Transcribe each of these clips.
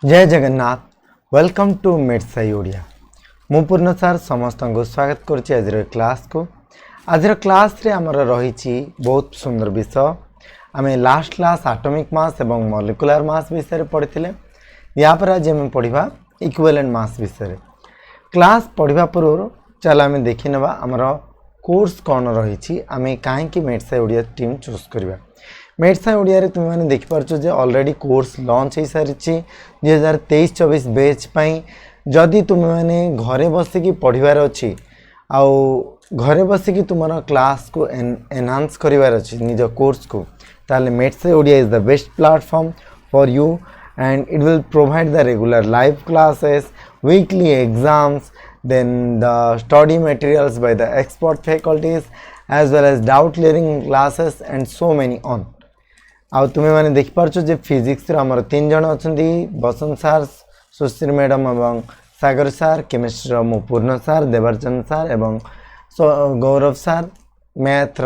जय Jagannath. Welcome to MatSci Odia. मु पूर्ण सार समस्त को स्वागत करुच्ची आज क्लास को। आज क्लास रे आमर रही बहुत सुंदर विषय। आम लास्ट क्लास एटॉमिक मास एवं मॉलिक्यूलर मास विषय पढ़ी। या पर आज आम पढ़ा इक्विवेलेंट मास विषय। क्लास पढ़ा पूर्व चल आम देखी ना आमर कोर्स कौन रही आम कहीं MatSci ओडिया टीम चूज करवा। MatSci ओडिया तुम मैंने देखिपार ऑलरेडी कोर्स लॉन्च हो सारी 2023-24 बैच पाई। जदि तुम मैंने घरे बसिकी पढ़वार अच्छी आउ घरे बसिकी तुम क्लास को एनहांस करिवार अच्छी निज कोर्स को, ताले MatSci Odia is the best platform for you and it will provide the regular live classes, weekly exams, then the study materials by the expert faculties as well as doubt clearing classes and so many on. आउ तुम्हें मैंने देख पार्चो जे physics आमर 3 जन अच्छा बसंत सार, सुश्री madam एवं सागर सार, केमिस्ट्री मो पूर्ण सार, देवरचंद सार एवं गौरव सार, मैथ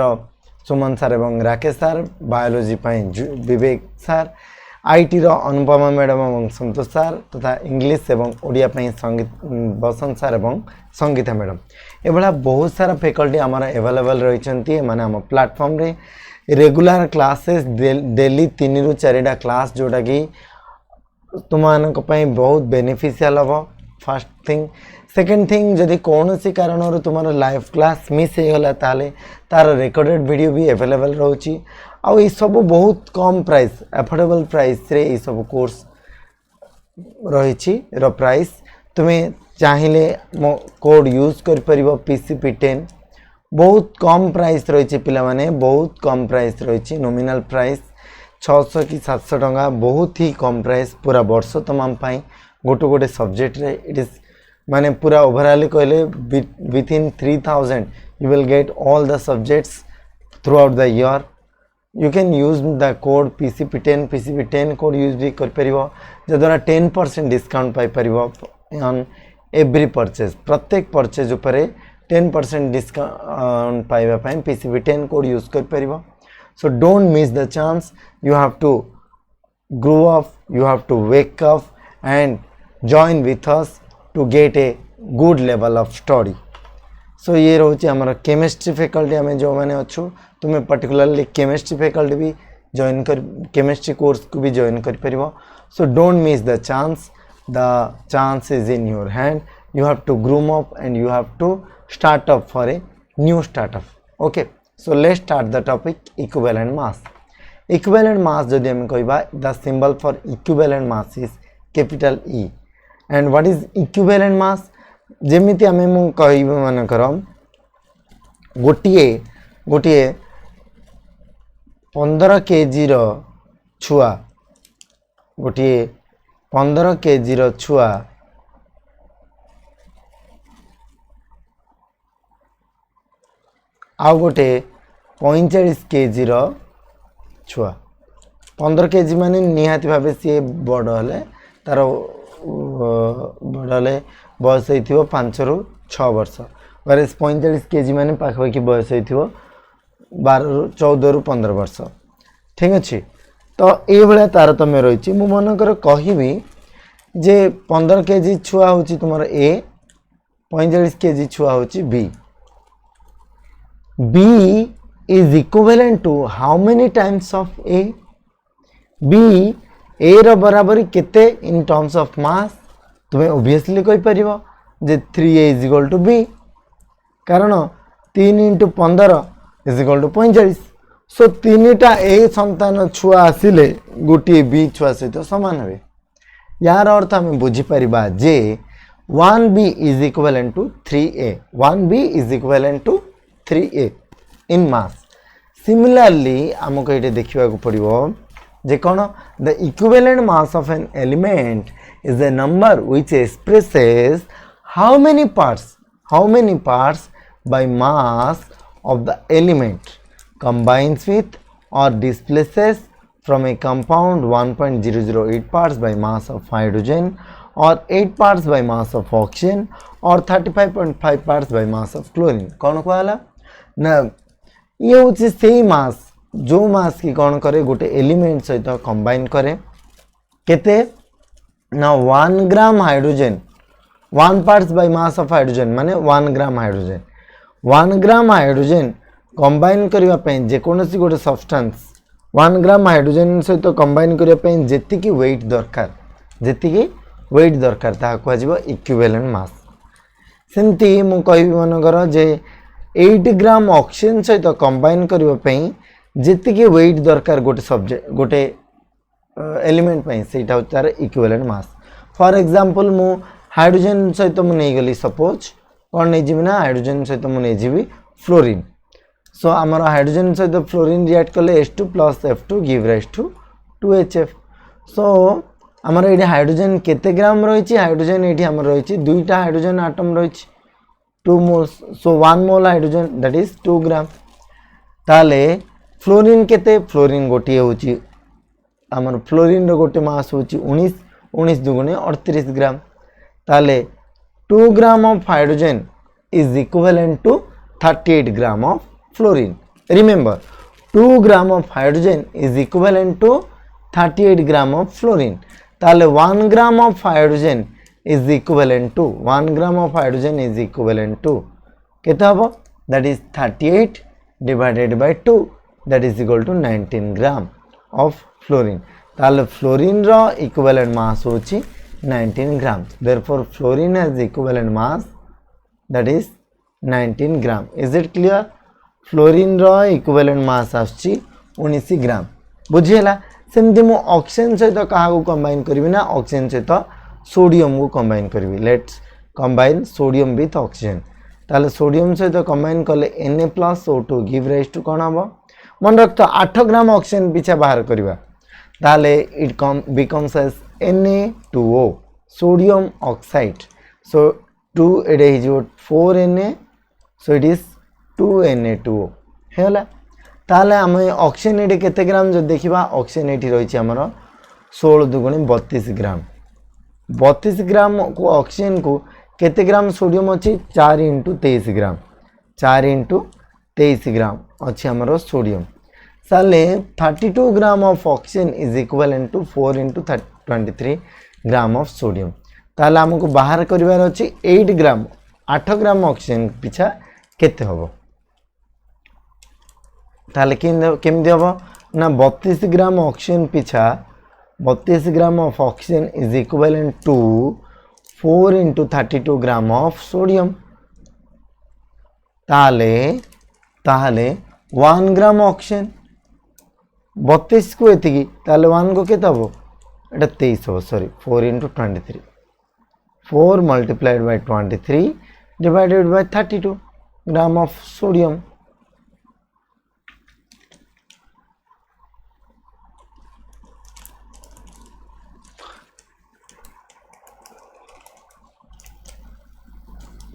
सुमन सार एवं राकेश सार, बायोलॉजी विवेक सार, आईटी अनुपमा मैडम एवं संतोष सार तथा इंग्लिश एवं ओडिया संगीत बसंत सार एवं संगीता मैडम। एभला बहुत सारा फैकल्टी आमर अवेलेबल रही माने आम प्लेटफॉर्म रे रेगुलर क्लासेस डेली 3 ରୁ 4टा क्लास जोटा कि तुम बहुत बेनिफिशियल हम। First thing. सेकेंड थिंग, जदि कौन सी कारण तुम लाइव क्लास मिस होगला ताले तार रिकॉर्डेड वीडियो भी अवेलेबल रोची। आउ ये सब बहुत कम प्राइस एफोर्डेबल प्राइस रे ये सब कोर्स रही प्राइस। तुम्हें चाहिए मो कोड यूज कर परिबो PCP10। बहुत कम प्राइस रही पिला माने, बहुत कम प्राइस रही। नॉमिनल प्राइस 600 कि 700 टंका, बहुत ही कम प्राइस पूरा वर्ष तमाम पाई गोटे गोटे सब्जेक्ट रे। इट इज माने पूरा ओवरऑल कहले within 3000 you will get all the subjects throughout the year. You can use the code PCP10 code use भी कर परिबो, जद्वारा 10% डिस्काउंट पाई परिबो ऑन एवरी परचेज। प्रत्येक परचेज उपरे 10% डिस्काउंट पाइबा पाई PCP10 कोड यूज कर परिबो। So don't miss the chance. You have to grow up, you have to wake up and join with us to get a good level of study. So ये रोचे आमर chemistry faculty आम जो मैंने अच्छु, तुम्हें पर्टिकुलरली केमिस्ट्री फैकल्टी भी join कर, केमिस्ट्री कोर्स को भी जॉइन कर परिबो। So don't miss the chance is in your hand. You have to groom up and you have to start up for a new startup. Okay, so let's start the topic equivalent mass. Equivalent mass जदि हम कहबा, the symbol for equivalent mass is capital E. And what is equivalent mass? जेमिति हमें मु कहबा मन करम गोटिए 15 KG रो छुआ, गोटिए 15 KG रो छुआ आउ गोटे 45 केजी रो छुआ। 15 केजी माने निहाती भावे सी बड़ हेले तार बड़ बयस हो 5 ରୁ 6 वर्ष। वरेस 45 केजी माने पाखपाखि बयस हो 12 ରୁ 14 ରୁ 15 वर्ष। ठीक अच्छे। तो ये भाया तारतम्य रही। मु मनकर कहबी जे 15 केजी छुआ हूँ तुम A, 45 केजी छुआ हूँ B. B is equivalent to how many times of A? B A रो बराबरी केते in terms of mass? तुम्हें obviously कोई परिबो जे 3A is equal to B, कारण 3 into 15 is equal to 45. So 3टा A संतान छुआ आसिले गोटे B छुआ सहित समान हे। यार अर्थ हमें बुझी परिबा जे 1B is equivalent to 3A. 1B is equivalent to 3A in mass. Similarly आमको ये देखा पड़ो जे कौन the equivalent mass of an element is a number which expresses how many parts by mass of the element combines with or displaces from a compound 1.008 parts by mass of hydrogen or 8 parts by mass of oxygen or 35.5 parts by mass of chlorine. कौन कहला ना ये हूँ से मास जो मास की कौन करे गोटे एलिमेंट सहित कंबाइन करे केते now 1 gram hydrogen 1 parts by mass of hydrogen माने 1 gram hydrogen 1 gram hydrogen combine करिवा पई जे कोनोसी गोटे सब्सटेंस 1 gram hydrogen सहित combine करिवा पई जेतिकी weight दरकार ता को आजिबो इक्विवेलेंट मास सेमती मु कहबी मनकर जे 8 ग्राम ऑक्सीजन सहित combine करिवा पई जेतिकी weight दरकार गोटे सब्जेक्ट गोटे एलिमेंट पई सेटा तार इक्विवेलेंट मास फॉर एग्जांपल मु हाइड्रोजन सहित मु नै गली सपोज कोन नै जिबि ना हाइड्रोजन सहित मु नै जिबि फ्लोरीन सो आमर हाइड्रोजन सहित फ्लोरीन रिएक्ट कले H2 + F2 give rise to 2HF सो आमर एडी हाइड्रोजन केते ग्राम रहिछि हाइड्रोजन एडी हमर रहिछि दुईटा हाइड्रोजन एटम रहिछि 2 moles so 1 mole hydrogen that is 2 gram ताले फ्लोरीन केते फ्लोरीन गोटी होछि आमर फ्लोरीन रो गोटे मास होछि 19 दुगुणे 38 ग्राम ताले 2 gram of hydrogen is equivalent to 38 gram of fluorine remember 2 gram of hydrogen is equivalent to 38 gram of fluorine ताले 1 gram of hydrogen is equivalent to 1 gram of hydrogen is equivalent to केते हबो that is 38 divided by 2 that is equal to 19 gram of fluorine ताले fluorine रो equivalent mass होची 19 grams therefore fluorine has equivalent mass that is 19 gram is it clear fluorine row equivalent mass आछि 19 ग्राम बुझियला सेमति मु oxygen सहित कहा को combine करबी ना ऑक्सीजन सहित सोडियम को कंबाइन करबी let's combine sodium with oxygen ताले सोडियम सहित कंबाइन कले Na+O2 गिव राइज टू कोन हबो मन रखतो 8 ग्राम ऑक्सीजन पीछा बाहर करबा ताले it becomes as Na2O sodium oxide so 2 it is 4Na so it is 2Na2O हेला ताले हम ऑक्सीजन एटी केते ग्राम जो देखिबा ऑक्सीजन एटी रही छि हमर 16 दुगुणे 32 ग्राम 32 ग्राम को ऑक्सीजन को केते ग्राम सोडियम अछि 4 * 23 ग्राम 4 * 23 ग्राम अछि हमर सोडियम साले 32 gram of oxygen is equivalent to 4 * 23 gram of sodium ताले हमको बाहर करिवार अछि 8 ग्राम 8 ग्राम ऑक्सीजन पिछा केते हबो ताले केमदि हबो ना 32 ग्राम ऑक्सीजन पिछा 32 gram of oxygen is equivalent to 4 * 32 gram of sodium ताले 1 ग्राम ऑक्सीजन 32 को एतिकी ताले 1 को केते हबो एटा 23 हो sorry 4 * 23 4 multiplied by 23 divided by 32 gram of sodium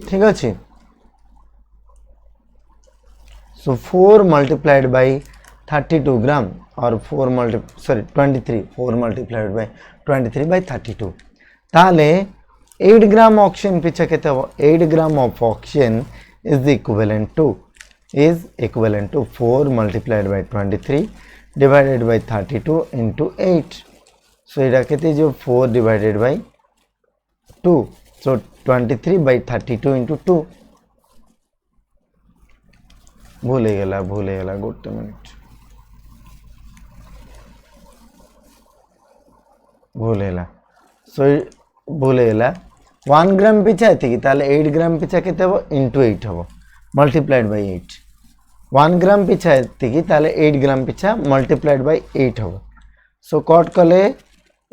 ठीक अछि so 4 multiplied by 32 ग्राम और 4 multiplied by 23 by 32 ताले 8 ग्राम ऑक्सीजन पीछे केते हो 8 gram of oxygen is equivalent to 4 multiplied by 23 divided by 32 into 8 so एटा केते जो 4 divided by 2 so 23 by 32 into 2 भूले गेला गोटे मिनिट भूलेला सो भूलेला 1 ग्राम पिछा एति ताले 8 ग्राम पिछा केते हो into 8 हो मल्टीप्लाइड बाय 8 1 ग्राम पिछा एति ताले 8 ग्राम पिछा मल्टीप्लाइड बाय 8 हो सो कट कले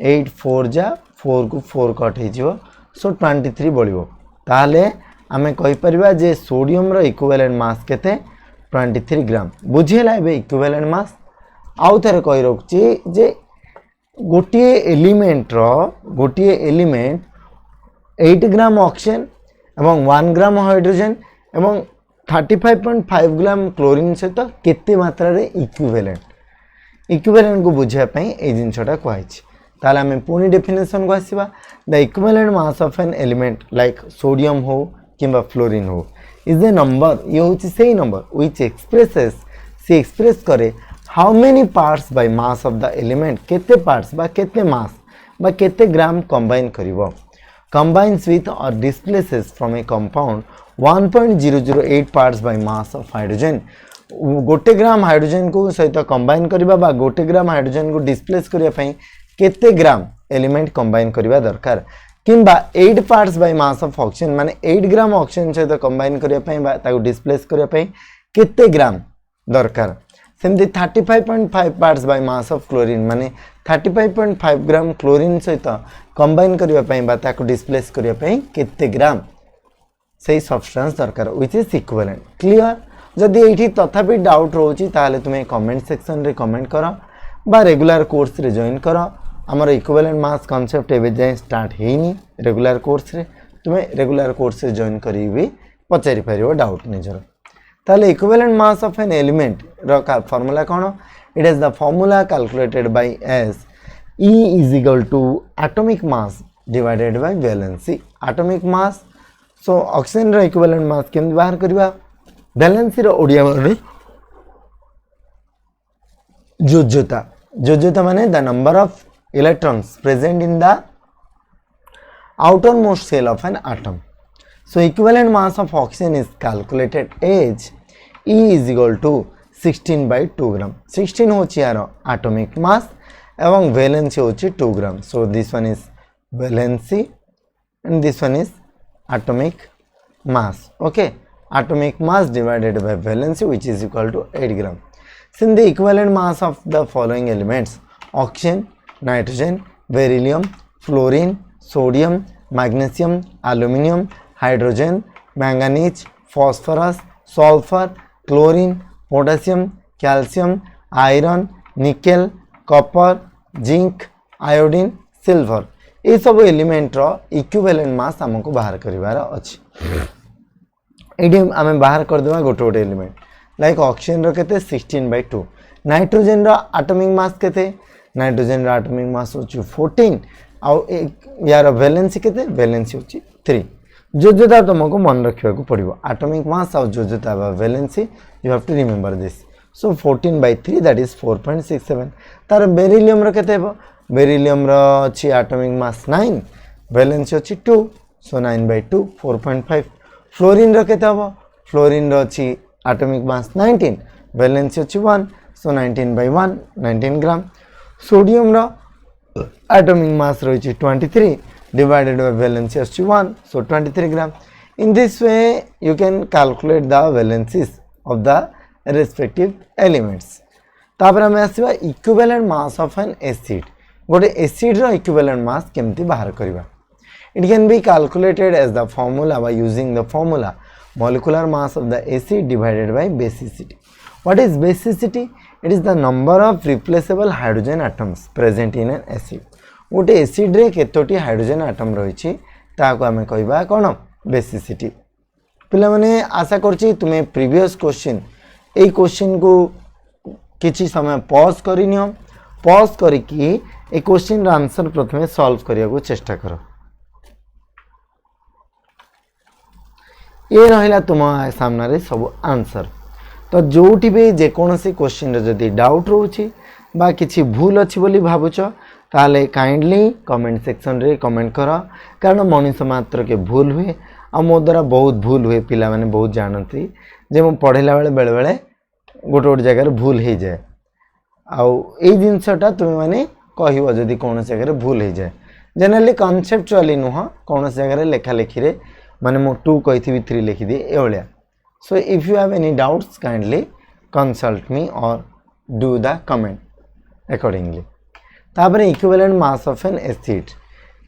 8 4 जा 4 को 4 कट हे जिवो सो 23 बळिवो ताले आमे कहि परिबा जे सोडियम रो इक्विवेलेंट मास केते 23 ग्राम बुझियला एबे इक्विवेलेंट मास आउ थरे कहि रखची जे गोटिए एलिमेंट 8 ग्राम ऑक्सीजन एवं 1 ग्राम हाइड्रोजन एवं 35.5 ग्राम क्लोरीन सहित केते मात्रा रे इक्विवेलेंट को बुझिया पई ए जिंसटा कहैछि ताले हम पुनी डेफिनेशन को आसीबा the equivalent mass of an element like sodium हो किंबा फ्लोरीन हो इज ए नंबर ये होछि सेही नंबर व्हिच एक्सप्रेस करे how many parts by mass of the element केते पार्ट्स बा केते मास बा केते ग्राम combine करिवो combines with or displaces from a compound 1.008 parts by mass of hydrogen गोटे ग्राम हाइड्रोजन को सहित कंबाइन करबा बा गोटे ग्राम हाइड्रोजन को डिस्प्लेस करिया पई केते ग्राम एलिमेंट कंबाइन करबा दरकार किंबा 8 parts by mass of oxygen माने 8 ग्राम ऑक्सीजन सहित कंबाइन करिया पई बा ताको डिस्प्लेस करिया पई केते ग्राम दरकार सेमती 35.5 parts by mass of chlorine माने 35.5 ग्राम क्लोरीन सहित कंबाइन करिया पई बा ताको डिस्प्लेस करिया पई केते ग्राम सही सब्सटेंस दरकार व्हिच इज इक्विवेलेंट क्लियर जदि एठी तथापि डाउट रोची ताले तुमे कमेंट सेक्शन रे कमेंट करो बा रेगुलर कोर्स रे जॉइन करो हमर इक्विवेलेंट मास कांसेप्ट एबे जाय स्टार्ट हेनी रेगुलर कोर्स रे तुमे रेगुलर कोर्स रे जॉइन करिवि पचारि परियो डाउट निजर ताले equivalent mass of an element रो का फार्मूला कोन it is the formula calculated by as E is equal to atomic mass divided by valency atomic mass so oxygen row equivalent मास केम बाहर करबा valency रो ओडिया माने जोज्यता माने the number of electrons present in the outermost shell of an atom so equivalent mass of oxygen is calculated as E is equal to 16/2 gram 16 होची यार atomic mass एवं valency होची 2 ग्राम so this one is valency and this one is atomic mass okay atomic mass divided by valency which is equal to 8 gram since the equivalent mass of the following elements oxygen nitrogen beryllium fluorine sodium magnesium aluminum hydrogen manganese phosphorus sulfur chlorine potassium calcium iron nickel copper zinc iodine silver ये सब element रो equivalent मास हमको बाहर करिवार अछि AD हमें बाहर कर देबा गोटे गोटे एलिमेंट लाइक ऑक्सीजन रो केते 16/2 नाइट्रोजन रो एटॉमिक मास केते नाइट्रोजन रो एटॉमिक मास होची 14 आ यार वैलेंसी केते वैलेंसी होची 3 जोजोता तुमको मन रखिबा को पड़िबो एटॉमिक मास और जोजोता बा valency you have to remember this so 14/3 that is 4.67 तार बेरिलियम रो केते हेबो बेरिलियम रो अछि एटॉमिक मास 9 वैलेंसी अछि 2 so 9/2 4.5 फ्लोरीन रो केते हेबो फ्लोरीन रो अछि एटॉमिक मास 19 वैलेंसी अछि 1 so 19/1 19 ग्राम सोडियम रो एटॉमिक मास रो अछि 23 divided by valency अछि 1 so 23 gram in this way you can calculate the valencies of the respective elements तापर हमें आसीबा equivalent mass of an acid गोटे acid रो equivalent mass केमती बाहर करबा it can be calculated as the formula by using the formula molecular mass of the acid divided by basicity what is basicity it is the number of replaceable hydrogen atoms present in an acid गोटे acid रे केतोटी hydrogen atom रहिछि ताको हमें कहबा कोन basicity पिला माने आशा करछि तुमे प्रीवियस क्वेश्चन ए क्वेश्चन को किछि समय पॉज करिनियो पॉज करिकि ए क्वेश्चन रा आंसर प्रथमे सॉल्व करिया को चेष्टा करो ये रहिला तुम सामना रे सब आंसर तो जोटी भी जे कोनोसी क्वेश्चन रे जदी डाउट रहउछि बा किछि भूल अछि बोली भाबुछ ताले काइंडली कमेंट सेक्शन रे कमेंट करो कारण मनुष्य मात्र के भूल हुए आ मो द्वारा बहुत भूल हुए पिला माने बहुत जानती जे मो पढ़ेला बेले बेले बेले गोटे गोटे जगह भूल हो जाए आउ ए जिनसटा तुम मैंने कहब जदि कौन जगह भूल हो जाए जनरली कनसेप्चुअली नुह कौन जगह लेखा लेखी रे माने मो 2 कही 3 लिखी दिए ए भाया so if you have any doubts kindly consult me or do the comment accordingly तापर equivalent mass of an acid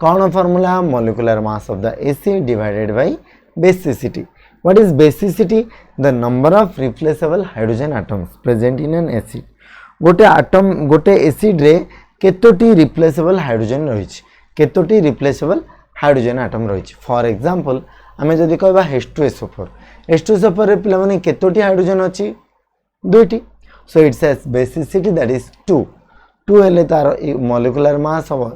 कौन formula molecular mass of the acid divided by basicity What is basicity? The number of replaceable hydrogen atoms present in an acid. गोटे atom गोटे acid रे केतोटी replaceable hydrogen रहिछि केतोटी replaceable hydrogen atom रहिछि for example हमें जदि कहबा H2SO4 H2SO4 रे पिला माने केतोटी हाइड्रोजन अछि दुइटी so it says basicity that is 2 हेले तार molecular mass of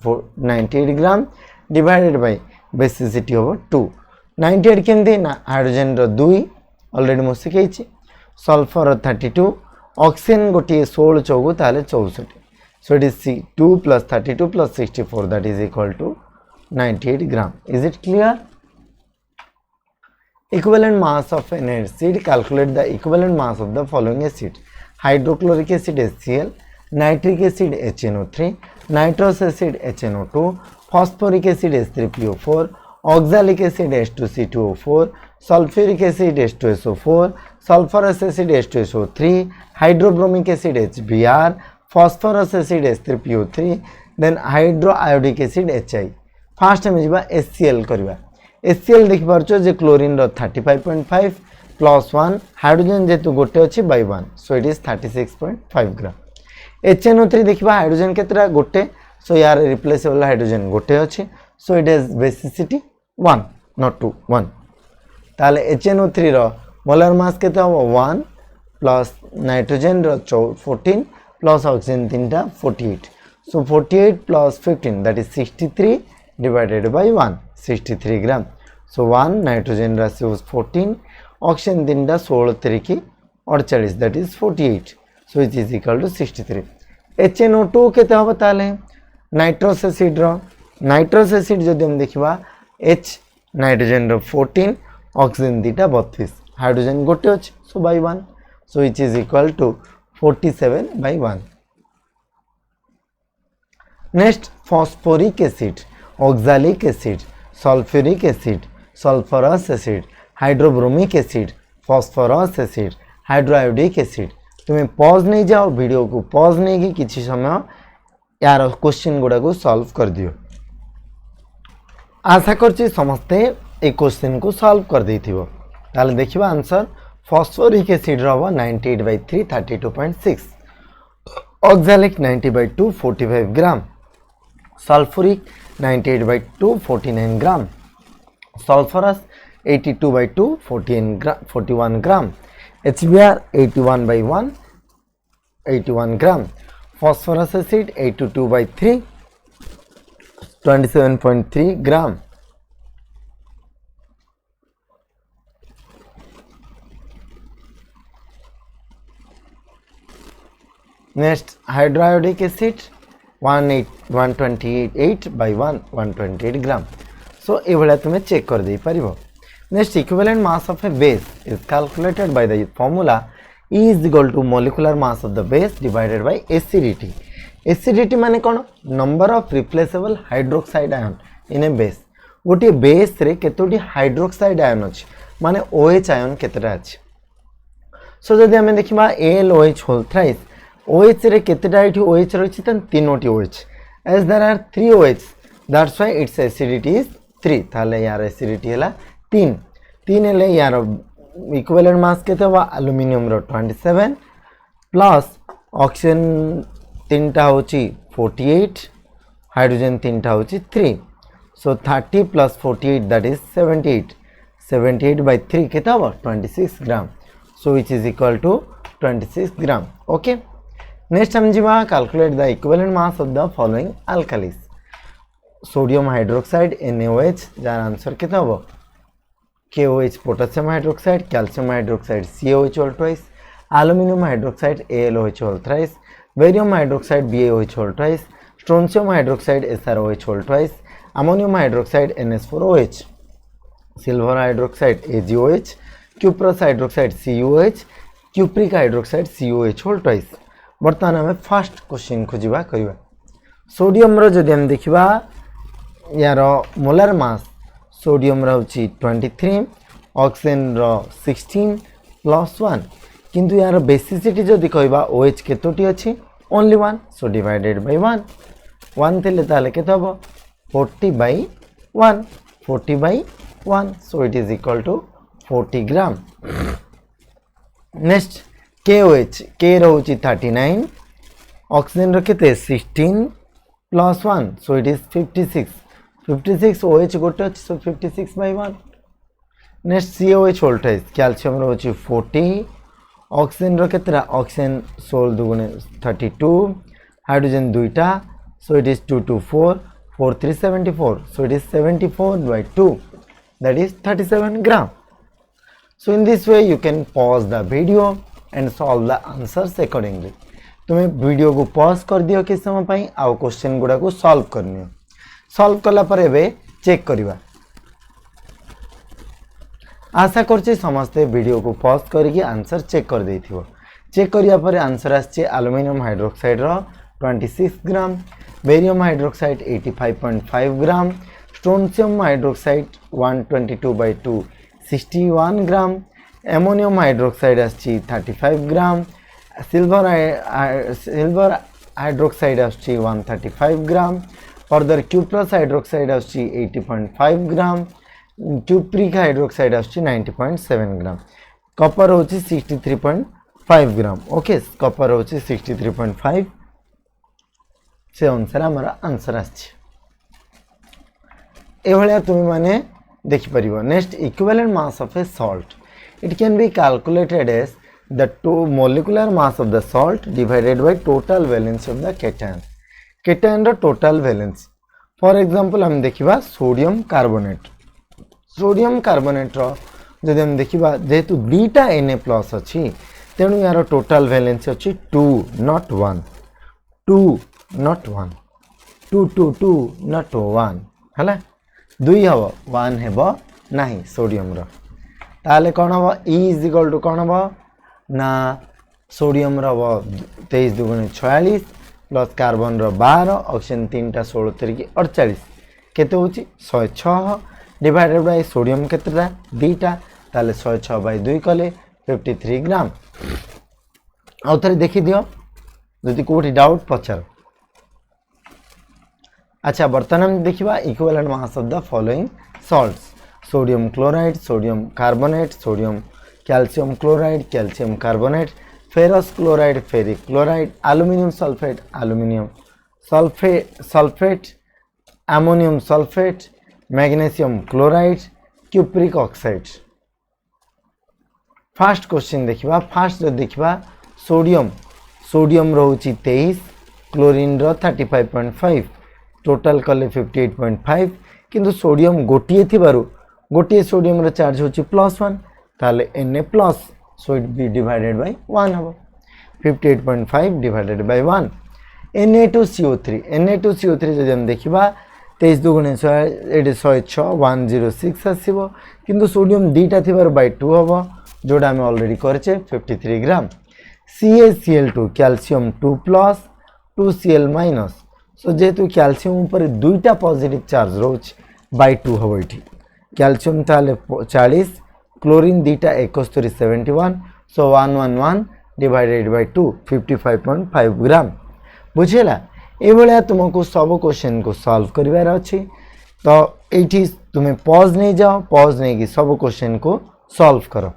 98 gram divided by basicity of 2 98 केमती ना हाइड्रोजन रो 2 ऑलरेडी मो सिखैछि सल्फर 32 ऑक्सीजन गोटे 16 चौगु ताले 64 So it is 2 plus 32 plus 64, that is equal to 98 gram. Is it clear? Equivalent mass of an acid. Calculate the equivalent mass of the following acid: hydrochloric acid HCl, nitric acid HNO3, nitrous acid HNO2, phosphoric acid H3PO4, oxalic acid H2C2O4, sulfuric acid H2SO4, sulfurous acid H2SO3, hydrobromic acid HBr, phosphorus acid H3PO3, then hydroiodic acid HI. First हम जिबा HCl करबा. HCl देखि परछो जे chlorine रो 35.5 plus 1 hydrogen जेतु गोटे अछि by 1, so it is 36.5 gram. HNO3 देखिबा hydrogen केतरा गोटे, so यार replaceable hydrogen गोटे अछि, so it has basicity 1 not 2 1. ताले HNO3 रो मोलर मास केते हो 1 plus nitrogen row 14 plus oxygen 3टा 48, so 48 plus 15 that is 63 divided by 1, 63 gram. So 1 nitrogen ratio is 14, oxygen 3टा 16 3 48, that is 48, so it is equal to 63. HNO2 केते हो ताले nitrous acid रो, nitrous acid जदि हम देखिबा H nitrogen रो 14, oxygen 3टा 32, hydrogen गोटे अछि, so by 1, so it is equal to 47 by 1. Next, phosphoric acid, oxalic acid, sulfuric acid, sulfurous acid, hydrobromic acid, phosphorus acid, hydroiodic acid. तुम्हें pause नहीं जाओ, video को pause नहीं कि किसी समय यार क्वेश्चन गुड़ा को सॉल्व कर दियो. आशा करछि समस्ते ए क्वेश्चन को सॉल्व कर देथिबो. ताले देखिबा आंसर. phosphoric acid रहो 98 by 3 32.6, oxalic 90 by 2 45 gram, sulfuric 98 by 2 49 gram, sulfurous 82 by 2 41 gram, HBr 81 by 1 81 gram, phosphorus acid 82 by 3 27.3 gram. Next, hydroiodic acid 128 by 128 gram. So ये वाला तुम्हें चेक कर दे परिवो. Next, equivalent mass of a base is calculated by the formula E is equal to molecular mass of the base divided by acidity. Acidity माने कौन? Number of replaceable hydroxide ion in a base. गोटे base रे केतोटी hydroxide ion अछि, माने OH ion केतरा अछि. सो जदि हमें देखिबा AlOH होल थ्राइस, OH रे केतेटा एठी OH रछि तन तीनोटी OH, as there are 3 OH, that's why its acidity is 3. थाले यार acidity हला 3 हेले यार इक्विवेलेंट मास केते बा एल्युमिनियम रो 27 प्लस ऑक्सीजन 3टा होची 48, हाइड्रोजन 3टा होची 3, so 30 plus 48 that is 78, 78 by 3 केते बा 26 ग्राम, so which is equal to 26 gram. Okay, next हम जिबा calculate the equivalent mass of the following alkalis. Sodium hydroxide NaOH jar answer केते हो KOH potassium hydroxide, calcium hydroxide CaOH whole twice, aluminum hydroxide AlOH whole thrice, barium hydroxide BaOH whole twice, strontium hydroxide SrOH whole twice, ammonium hydroxide NS4OH, silver hydroxide AgOH, cuprous hydroxide CuOH, cupric hydroxide CuOH whole twice. बर्तमान हमें first question खोजिबा करिबा. Sodium रो जदि हम देखिबा यार molar mass sodium रहउची 23, oxygen रो 16 plus 1, किंतु यार basicity जदि कहबा OH केतोटी अछि ओनली 1, सो डिवाइडेड बाय 1 थिले ताले केते हबो 40 by 1, 40 by 1, so it is equal to 40 gram. Next, KOH K रहउची 39, ऑक्सीजन रो केते 16 plus 1, so it is 56, 56 OH गोटे अछि, so 56 by 1. Next, COH voltage calcium रहउची 40, ऑक्सीजन रो केतरा ऑक्सीजन 16 दुगुने 32, हाइड्रोजन दुईटा, so it is 224, 4374, so it is 74 by 2, that is 37 gram. So in this way you can pause the video and solve the answers accordingly. तुम्हें video को pause कर दियो किस समय पई आउ क्वेश्चन गुडा को सॉल्व करनियो सॉल्व कला पर एबे चेक करबा आशा करछि समस्ते वीडियो को पॉज करके आंसर चेक कर देथिबो चेक करिया पर आंसर आछे एल्युमिनियम हाइड्रोक्साइड रो 26 ग्राम बेरियम हाइड्रोक्साइड 85.5 ग्राम स्ट्रोंशियम हाइड्रोक्साइड 122/2 61 ग्राम एमोनियम हाइड्रोक्साइड आछी 35 ग्राम सिल्वर हाइड्रोक्साइड आछी 135 ग्राम फर्दर क्यू प्लस हाइड्रोक्साइड आछी 80.5 ग्राम क्यूप्रिक हाइड्रोक्साइड आछी 90.7 ग्राम कॉपर होची 63.5 ग्राम ओके कॉपर होची 63.5 से अनुसार हमारा आंसर आछी ए भलिया तुम माने देखि परिबो next equivalent mass of a salt it can be calculated as the molecular mass of the salt divided by total valence of the cation cation ro total valence for example हम देखिबा sodium carbonate रो जदि हम देखिबा जेतु beta Na+ अछि तेनु यार total valence अछि 2 not 1 2 not 1 2 2 2 not 1 हला 2 हबो 1 हेबो नाही सोडियम रो ताले कोन हबो E = कोन हबो ना सोडियम रो 23 दुगुणे 46 प्लस कार्बन रो 12 ऑक्सीजन 3 टा 16 तरीके 48 केते होची 106 डिवाइडेड बाय सोडियम केतेटा 2 टा ताले 106/2 कले 53 ग्राम आ थरे देखि दियो जदि कोठी डाउट पछर अच्छा बर्तन हम देखिबा equivalent mass of the following salts sodium chloride sodium carbonate sodium calcium chloride calcium carbonate ferrous chloride ferric chloride aluminium sulphate ammonium sulphate magnesium chloride cupric oxide first question देखिबा फर्स्ट देखिबा sodium रहउची 23 chlorine रो 35.5 total कले 58.5 किंतु sodium गोटिए थिबारु गोटिए sodium रो charge होची +1 ताले Na+ so it be divided by 1 हबो 58.5 divided by 1 Na2CO3 जदि हम देखिबा 23 दुगुणे 106 106 आसीबो किंतु सोडियम दीटा थिबार बाय 2 हबो जोडा हम ऑलरेडी करछे 53 ग्राम CaCl2 कैल्शियम 2+ 2Cl- सो जेतु कैल्शियम ऊपर दुईटा पॉजिटिव चार्ज रोच बाय 2 हबो इठी कैल्शियम ताले 40 क्लोरीन दीटा 71 71 सो 111 डिवाइडेड बाय 2 55.5 ग्राम बुझेला ए भलिया तुमको सब क्वेश्चन को सॉल्व करिवार अछि तो एठी तुमे पॉज नै जाओ पॉज नै कि सब क्वेश्चन को सॉल्व करो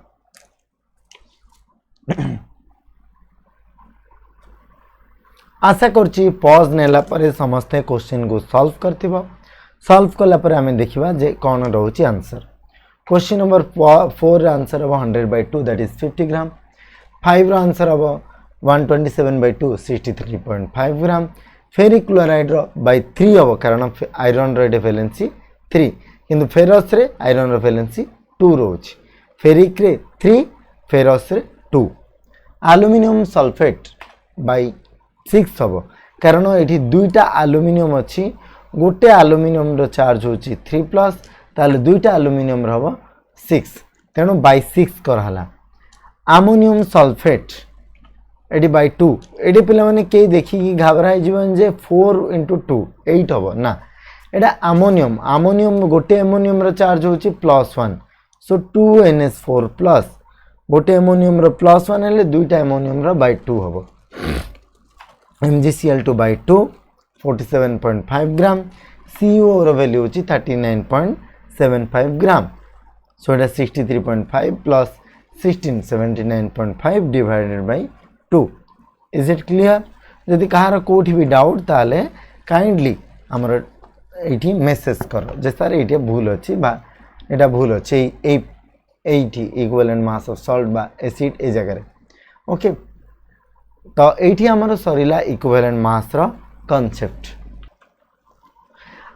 आशा करछि पॉज नेला परे समस्त क्वेश्चन को सॉल्व करथिबो सॉल्व कला परे हमें देखिबा जे कोन रहउची आंसर क्वेश्चन नंबर 4 आंसर अब 100/2 दैट इज 50 ग्राम 5 रो आंसर अब 127/2 63.5 ग्राम फेरिक क्लोराइड रो बाय 3 अब कारण आयरन रो वैलेंसी 3 किंतु फेरस रे आयरन रो वैलेंसी 2 रोच फेरिक रे 3 फेरस रे 2 एल्युमिनियम सल्फेट बाय 6 अब कारण एठी दुईटा एल्युमिनियम अछि गोटे एल्युमिनियम रो चार्ज होची 3+ ताले दुईटा एल्युमिनियम रहबो 6 तेनु बाय 6 करहला अमोनियम सल्फेट एडी बाय 2 एडी पिला माने के देखि कि घाबराय जीवन जे 4 * 2 8 हबो ना एडा अमोनियम गोटे अमोनियम रो चार्ज होची +1 सो 2NH4+ गोटे अमोनियम रो +1 हेले दुईटा अमोनियम रो बाय 2 हबो MgCl2 बाय 2 47.5 ग्राम CO रो वैल्यू होची 39.75 ग्राम सो एटा 63.5 plus 16 79.5 divided by 2 is it clear यदि कहार कोठी भी डाउट ताले काइंडली हमर एठी मेसेज करो जे सर एठी भूल अछि बा एटा भूल अछि एठी इक्विवेलेंट मास ऑफ सॉल्ट बा एसिड ए जगह रे ओके तो एठी हमर सरीला इक्विवेलेंट मास रो कांसेप्ट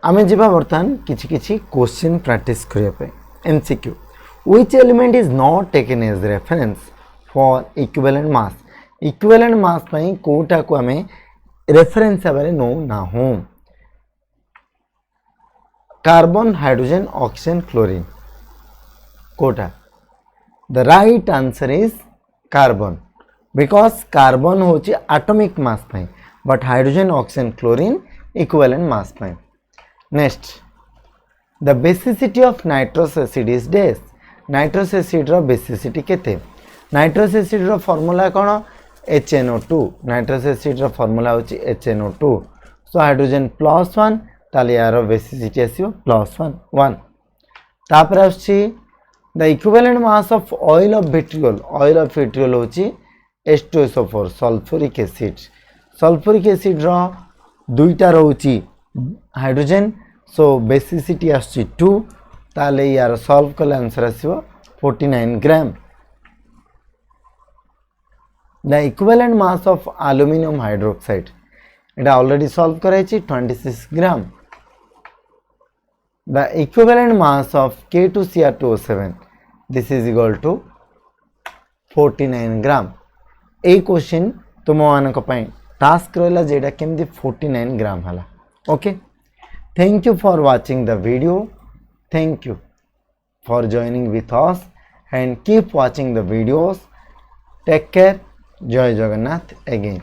आमे जेबा बर्तन किछि क्वेश्चन प्रैक्टिस करिया पे MCQ which element is not taken as reference for equivalent mass equivalent mass पई कोटा को हमें रेफरेंस भाव नौ ना हो कार्बन हाइड्रोजन ऑक्सीजन क्लोरीन कोटा the right answer is carbon because carbon होची एटॉमिक मास पई but hydrogen oxygen chlorine equivalent mass पई next the basicity of nitrous acid is डेस नाइट्रस एसिड रो बेसिसिटी केते नाइट्रस एसिड रो formula कोन HNO2 nitrous acid रो formula होची HNO2 सो हाइड्रोजन +1 ताले यार बेसिसिटी आसीओ +1 तापर आछि the equivalent mass of oil of vitriol होची H2SO4 सल्फ्यूरिक एसिड रो दुईटा रहउची हाइड्रोजन सो बेसिसिटी आछि 2 ताले यार सॉल्व कले आंसर आसीओ 49 gram the equivalent mass of aluminium hydroxide एटा ऑलरेडी सॉल्व कराई 26 gram the equivalent mass of K2Cr2O7 this is equal to 49 gram ए क्वेश्चन तुम मानक पई टास्क रहला जेडा केमदी 49 ग्राम हला okay thank you for watching the video thank you for joining with us and keep watching the videos take care जय Jagannath again